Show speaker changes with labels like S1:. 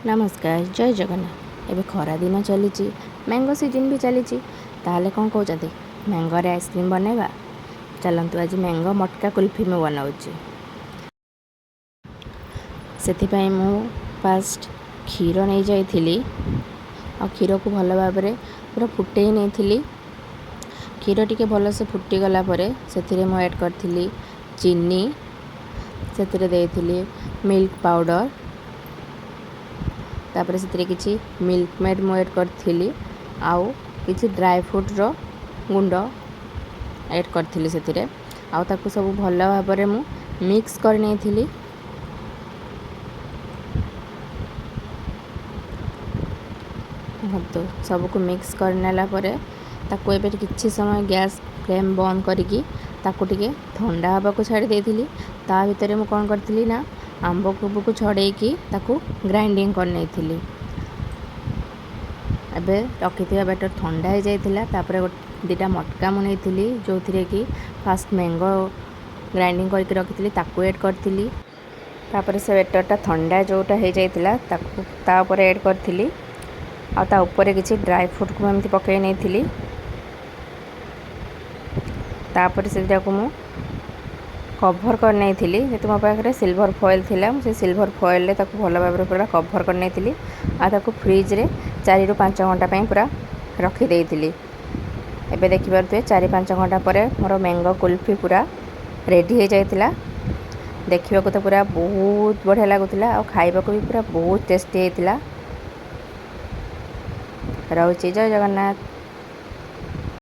S1: नमस्कार जय जगन्नाथ। एबे खरा दिन चली मैंगो सीजन भी चली ताहले कौन कहते मैंगो रे आइसक्रीम बनैबा। चलतु आज मैंगो मटका कुल्फी में बनाऊँगी। से मु फास्ट क्षीर नहीं जाइली और क्षीर को भल भाव पूरा फुटे नहीं। क्षीर टी भल से फुटीगला से ऐड करी चीनी से मिल्क पाउडर तापर से किसी मिल्क मेड मु ऐड करी आउ किसी ड्राई फ्रूट रो गुंड ऐड करी से आउ सब भल भाव मु मिक्स कर नहीं। तो सबको मिक्स करनेला ताकू एबे किछि समय गैस फ्लेम बंद करिकी ताकू टिके ठंडा हवा को छाड़ी देथिली। ता भितर मु कोन करथिली ना आंबो खूब को छड़ेकी ताकू ग्राइंडिंग कर नेथिली। एबे रखिथिया बैटर ठंडा हो जाइथिला तापर दुटा मटका मु नेथिली जो थिरे कि फास्ट मैंगो ग्राइंडिंग करके रखिथिली ताकू ऐड करथिली। तापर से बैटरटा ठंडा जोटा हो जाइथिला ताकू ता ऊपर ऐड करथिली आ ता ऊपर किसी ड्राई फ्रूट को एमती पकई नहीं। तापर से मु कभर कर नहीं जेतु मो पाखे सिल्वर फॉइल थिला से सिल्वर फॉइल भल भाव पूरा कभर कर नहीं आ फ्रिज रे 4 ରୁ 5 घंटा पूरा रखी थी। एबे देखि पारुथे 4-5 घंटा पर मोर मैंगो कुल्फी पूरा रेडी हो जाइतिला। देखिबा को तो पूरा बहुत बढ़िया लागुतिला और खाइबा को भी पूरा बहुत टेस्टी होइतिला। रहुछि जय जगन्नाथ।